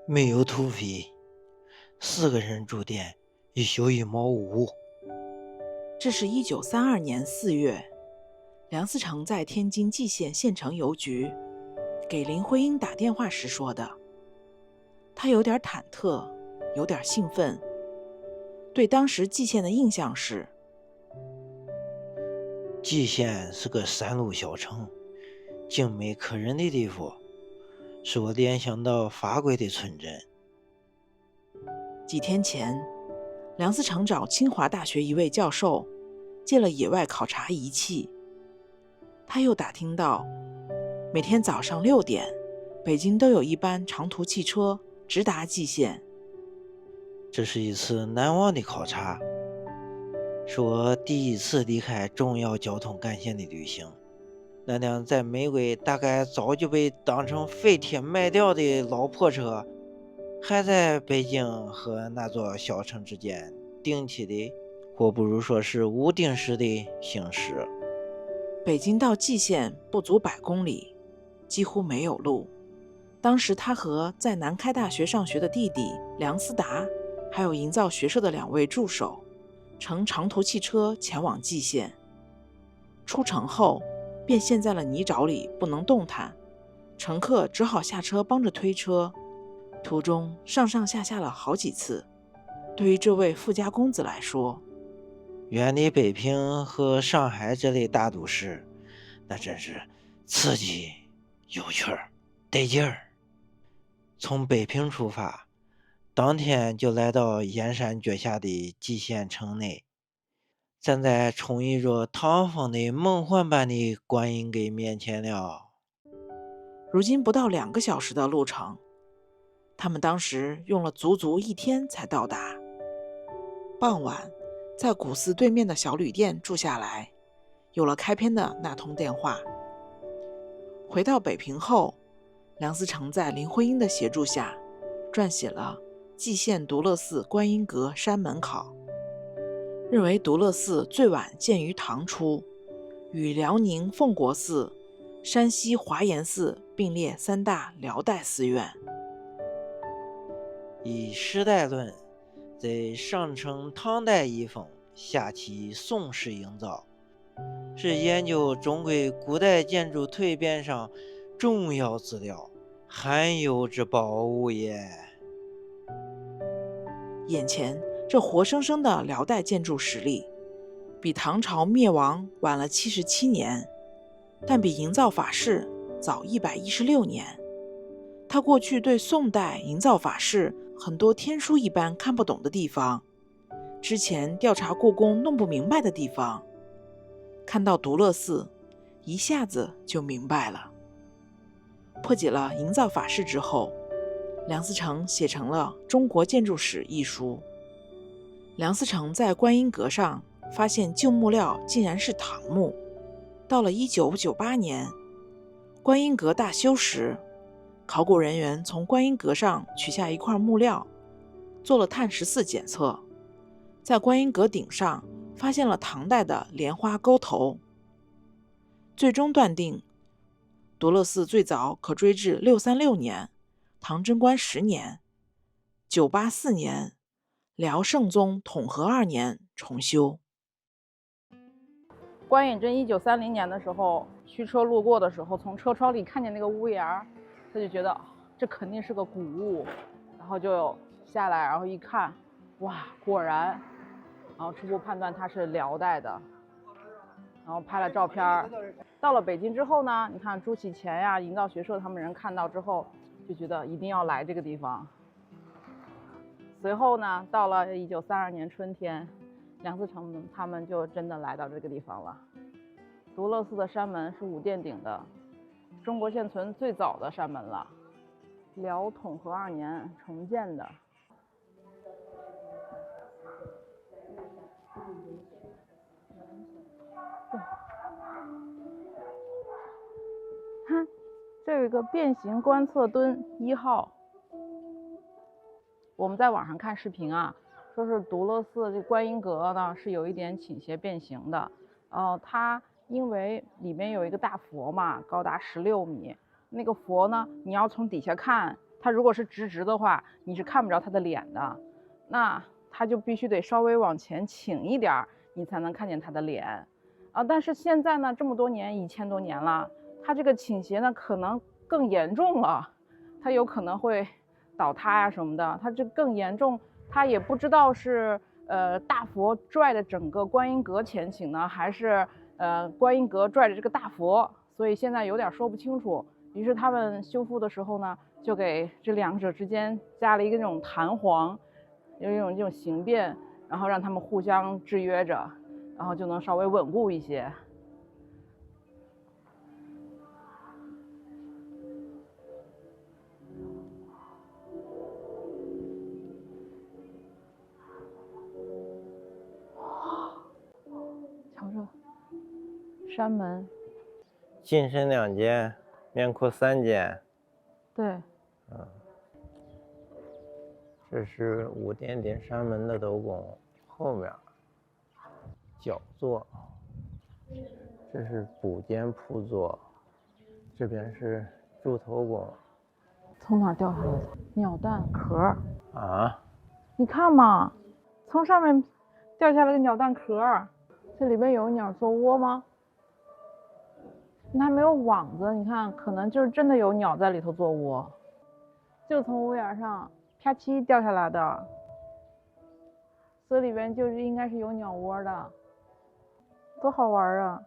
没有土匪，4个人住店，一宿1毛5。这是1932年4月，梁思成在天津蓟县县城邮局给林徽因打电话时说的。他有点忐忑，有点兴奋。对当时蓟县的印象是，蓟县是个山路小城，静美可人的地方，使我联想到法国的村镇。几天前，梁思成找清华大学一位教授借了野外考察仪器。他又打听到，每天早上6点，北京都有一班长途汽车直达蓟县。这是一次难忘的考察，是我第一次离开重要交通干线的旅行。那辆在美国大概早就被当成废铁卖掉的老破车，还在北京和那座小城之间定期的，或不如说是无定时的行驶。北京到蓟县不足100公里，几乎没有路。当时他和在南开大学上学的弟弟梁思达，还有营造学社的2位助手，乘长途汽车前往蓟县。出城后便陷在了泥沼里，不能动弹，乘客只好下车帮着推车。途中上上下下了好几次。对于这位富家公子来说，远离北平和上海这类大都市，那真是刺激、有趣儿、得劲儿。从北平出发，当天就来到燕山脚下的蓟县城内，站在充溢着唐风的梦幻般的观音阁面前了。如今不到2个小时的路程，他们当时用了足足1天才到达。傍晚，在古寺对面的小旅店住下来，有了开篇的那通电话。回到北平后，梁思成在林徽因的协助下，撰写了《蓟县独乐寺观音阁山门考》，认为独乐寺最晚建于唐初，与辽宁奉国寺、山西华严寺并列3大辽代寺院。以时代论，在上承唐代遗风，下启宋式营造，是研究中国古代建筑蜕变上重要资料，罕有之宝物也。眼前这活生生的辽代建筑实力，比唐朝灭亡晚了77年，但比营造法式早116年。他过去对宋代营造法式很多天书一般看不懂的地方，之前调查故宫弄不明白的地方，看到独乐寺，一下子就明白了。破解了营造法式之后，梁思成写成了《中国建筑史》一书。梁思成在观音阁上发现旧木料竟然是唐木。到了1998年，观音阁大修时，考古人员从观音阁上取下一块木料，做了碳14检测，在观音阁顶上发现了唐代的莲花钩头，最终断定独乐寺最早可追至636年，唐贞观10年，984年，辽圣宗统和2年重修。关允贞1930年的时候，驱车路过的时候，从车窗里看见那个屋檐，他就觉得这肯定是个古物，然后就下来，然后一看，哇，果然，然后初步判断它是辽代的，然后拍了照片。到了北京之后呢，你看朱启潜呀、营造学社他们人看到之后，就觉得一定要来这个地方。随后呢，到了1932年春天，梁思成他们就真的来到这个地方了。独乐寺的山门是5殿顶的，中国现存最早的山门了，辽统和2年重建的。看，这有一个变形观测墩1号。我们在网上看视频啊，说是独乐寺这观音阁呢是有一点倾斜变形的。它因为里面有一个大佛嘛，高达16米，那个佛呢，你要从底下看，它如果是直直的话，你是看不着它的脸的，那它就必须得稍微往前倾一点儿，你才能看见它的脸。但是现在呢，这么多年，1000多年了，它这个倾斜呢可能更严重了，它有可能会倒塌呀什么的，它这更严重，它也不知道是大佛拽着整个观音阁前倾呢，还是观音阁拽着这个大佛，所以现在有点说不清楚。于是他们修复的时候呢，就给这两者之间加了一个那种弹簧，有一种这种形变，然后让他们互相制约着，然后就能稍微稳固一些。瞧着山门，进身2间，面库3间。对，这是5殿顶山门的斗拱后面角座，这是补间铺座，这边是柱头拱。从哪儿掉下来的？鸟蛋壳啊？你看嘛，从上面掉下来个鸟蛋壳，这里边有鸟做窝吗？它没有网子，你看，可能就是真的有鸟在里头做窝，就从屋檐上啪叽掉下来的，所以里边就是应该是有鸟窝的，多好玩啊！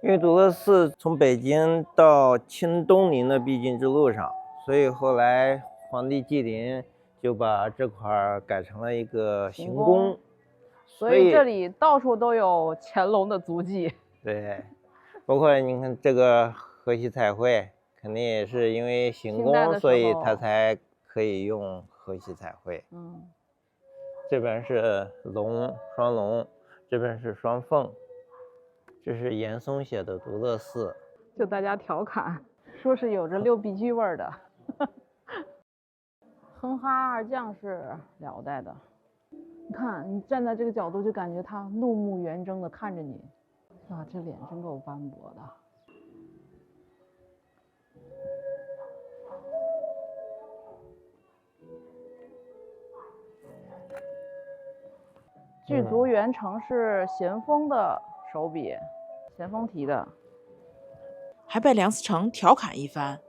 因为独乐寺从北京到清东陵的必经之路上，所以后来皇帝纪灵就把这块改成了一个行宫，所以这里到处都有乾隆的足迹。对，包括你看这个河西彩绘，肯定也是因为行宫，所以它才可以用河西彩绘。这边是龙，双龙，这边是双凤。这是严嵩写的独乐寺，就大家调侃说是有着六必居味儿的。哼哈二将是辽代的，你看你站在这个角度就感觉他怒目圆睁的看着你，啊，这脸真够斑驳的。巨足原成是咸丰的手笔，咸丰题的，还被梁思成调侃一番，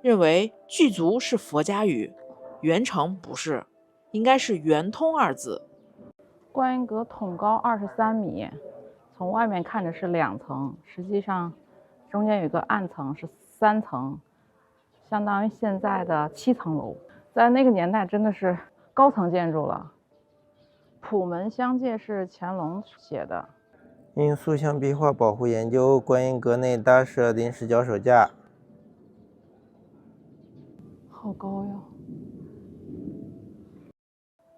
认为巨足是佛家语，圆成不是，应该是圆通2字。观音阁统高23米，从外面看着是2层，实际上中间有一个暗层是3层，相当于现在的7层楼，在那个年代真的是高层建筑了。普门相介是乾隆写的。因塑像壁画保护研究，观音阁内搭设临时脚手架。好高呀！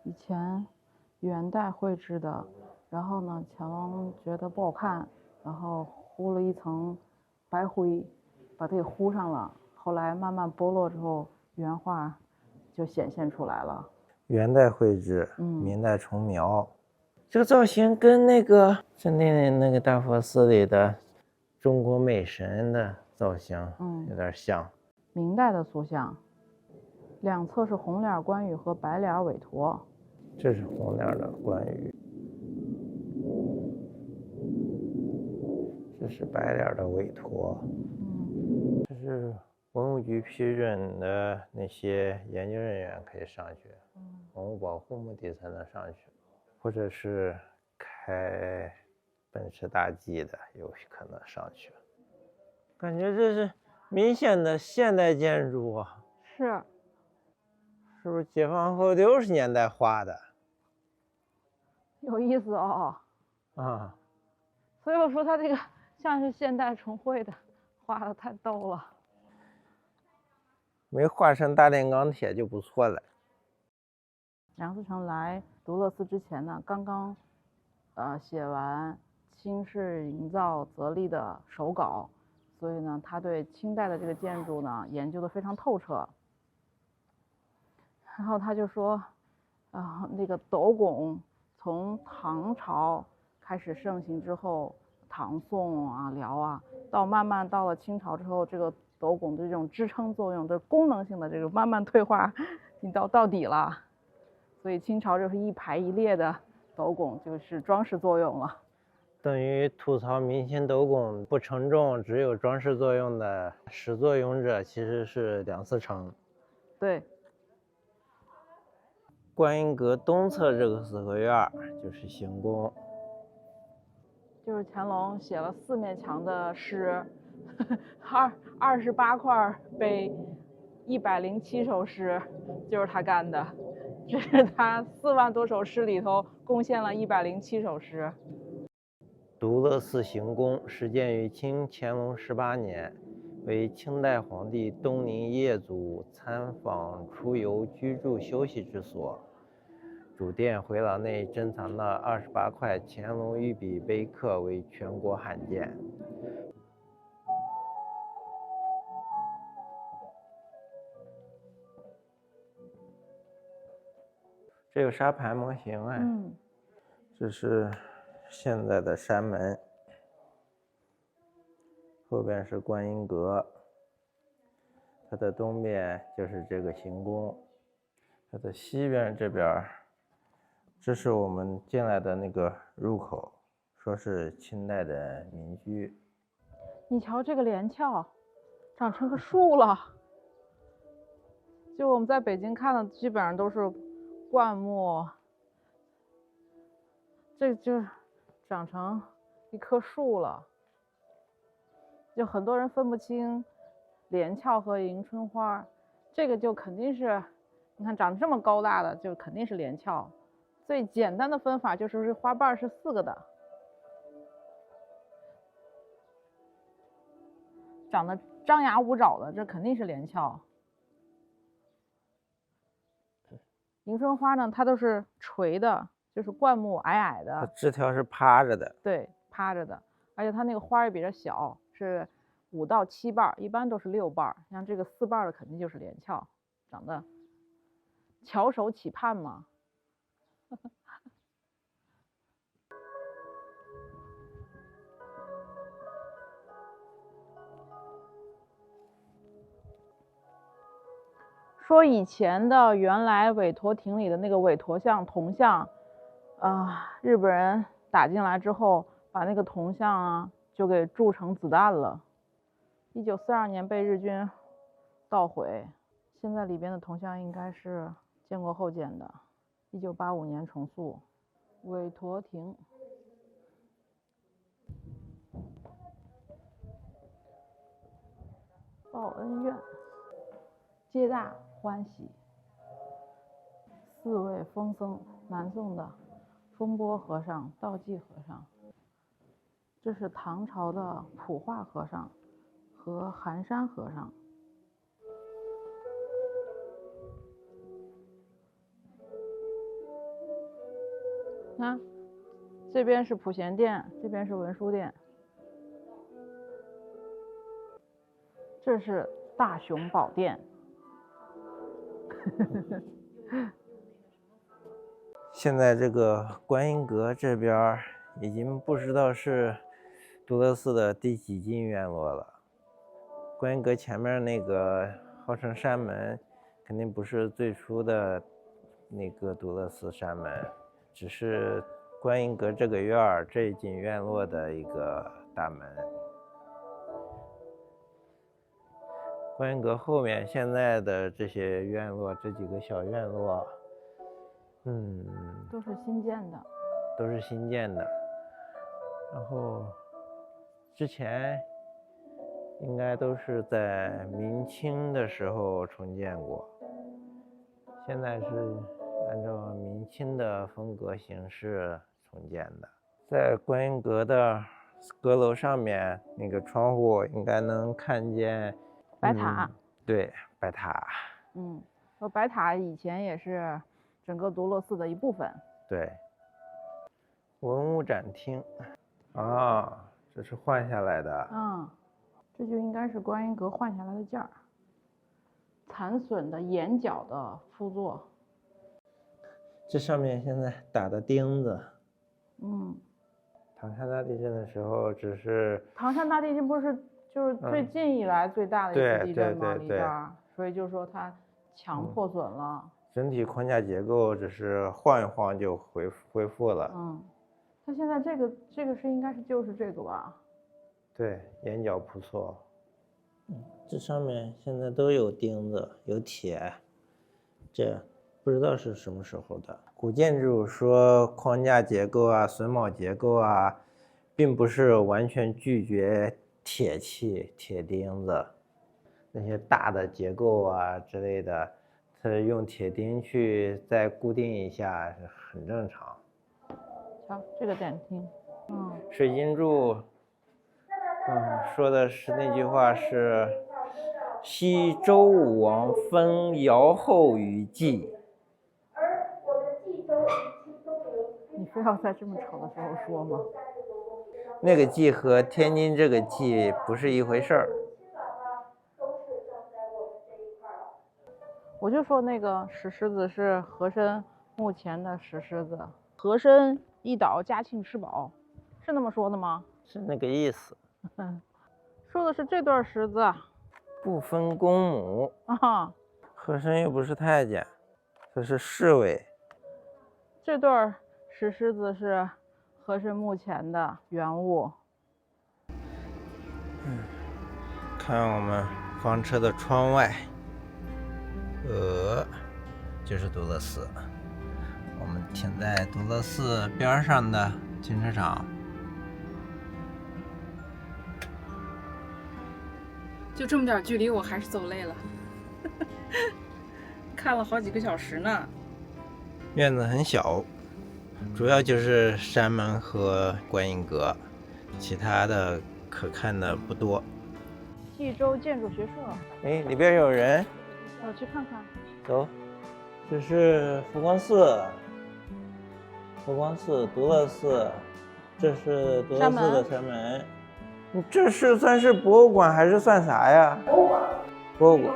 以前元代绘制的，然后呢，乾隆觉得不好看，然后糊了一层白灰，把它给糊上了。后来慢慢剥落之后，原画就显现出来了。元代绘制，明代重描。这个造型跟那个正定的那个大佛寺里的中国美神的造型有点像。明代的塑像，两侧是红脸关羽和白脸韦陀。这是红脸的关羽，这是白脸的韦陀。这是文物局批准的那些研究人员可以上去，文物保护目的才能上去，或者是开奔驰大 G 的有可能上去。感觉这是明显的现代建筑啊！是不是解放后60年代画的？有意思哦。所以我说他这个像是现代重绘的，画的太逗了。没画成大炼钢铁就不错了。梁思成来独乐寺之前呢，刚刚写完清室营造则例的手稿，所以呢，他对清代的这个建筑呢研究的非常透彻。然后他就说，那个斗拱从唐朝开始盛行之后，唐宋啊、辽啊，慢慢到了清朝之后，这个斗拱的这种支撑作用的功能性的这个慢慢退化，已经到底了。所以清朝就是一排一列的斗拱，就是装饰作用了。等于吐槽明清斗拱不承重，只有装饰作用的始作俑者其实是梁思成。对。观音阁东侧这个四合院就是行宫，就是乾隆写了4面墙的诗，28块碑，107首诗，就是他干的。这是他4万多首诗里头贡献了107首诗。独乐寺行宫始建于清乾隆18年，为清代皇帝东宁业祖参访出游居住休息之所。主殿回廊内珍藏的28块乾隆御笔碑刻为全国罕见。这有沙盘模型哎，这是现在的山门，后边是观音阁，它的东边就是这个行宫，它的西边这边，这是我们进来的那个入口，说是清代的民居。你瞧这个连翘，长成个树了。就我们在北京看的，基本上都是灌木，这就长成一棵树了。就很多人分不清连翘和迎春花，这个就肯定是，你看长得这么高大的，就肯定是连翘。最简单的分法就是花瓣是4个的，长得张牙舞爪的，这肯定是连翘。迎春花呢，它都是垂的，就是灌木矮矮的，它枝条是趴着的，对，趴着的，而且它那个花也比较小，是5到7瓣，一般都是6瓣，像这个4瓣的肯定就是连翘，长得翘首企盼嘛。说以前的原来韦陀亭里的那个韦陀像铜像，日本人打进来之后，把那个铜像啊就给铸成子弹了。1942年被日军捣毁，现在里边的铜像应该是建国后建的，1985年重塑。韦陀亭。报恩院，皆大欢喜。4位疯僧，南宋的风波和尚、道济和尚。这是唐朝的普化和尚和寒山和尚。看，这边是普贤殿，这边是文殊殿。这是大雄宝殿。现在这个观音阁这边已经不知道是独乐寺的第几进院落了。观音阁前面那个号称山门，肯定不是最初的那个独乐寺山门，只是观音阁这个院这一进院落的一个大门。观音阁后面现在的这些院落，这几个小院落，都是新建的。都是新建的。然后之前应该都是在明清的时候重建过，现在是按照明清的风格形式重建的。在观音阁的阁楼上面那个窗户应该能看见白塔。对，白塔。说白塔以前也是整个独乐寺的一部分。对，文物展厅啊，这是换下来的。这就应该是观音阁换下来的件儿。残损的檐角的副座。这上面现在打的钉子。唐唐山大地震的时候，只是唐山大地震不是就是最近以来最大的一次地震嘛，离对这儿，所以就说它墙破损了。整体框架结构只是晃一晃就恢复了。它现在这个是应该是就是这个吧？对，眼角铺错。这上面现在都有钉子，有铁，这不知道是什么时候的。古建筑说框架结构啊、榫卯结构啊，并不是完全拒绝铁器、铁钉子，那些大的结构啊之类的，它用铁钉去再固定一下是很正常。瞧这个点听，水晶柱，说的是那句话是“昔周武王分尧后于稷”。你非要在这么吵的时候说吗？那个稷和天津这个稷不是一回事儿。我就说那个石狮子是和珅墓前的石狮子，和珅一倒，嘉庆吃饱，是那么说的吗？是那个意思。说的是这对石子，不分公母啊。和珅又不是太监，他是侍卫。这对石狮子是和珅墓前的原物。看我们房车的窗外，就是独乐寺。我们停在独乐寺边上的停车场。就这么点距离，我还是走累了，看了好几个小时呢。院子很小，主要就是山门和观音阁，其他的可看的不多。冀州建筑学社。哎，里边有人，我去看看。走。这是佛光寺，独乐寺，这是独乐寺的山门。你这是算是博物馆还是算啥呀？博物馆。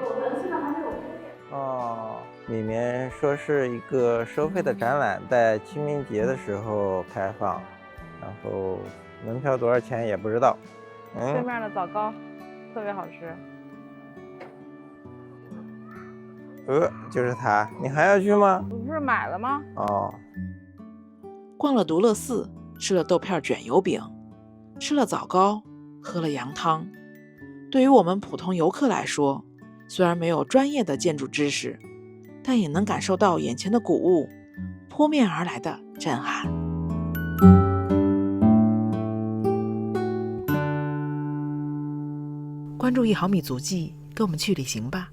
哦，里面说是一个收费的展览，在清明节的时候开放，然后门票多少钱也不知道。对面的枣糕特别好吃。就是它，你还要去吗？不是买了吗？哦。逛了独乐寺，吃了豆片卷油饼，吃了枣糕，喝了羊汤。对于我们普通游客来说，虽然没有专业的建筑知识，但也能感受到眼前的古物扑面而来的震撼。关注1毫米足迹，跟我们去旅行吧。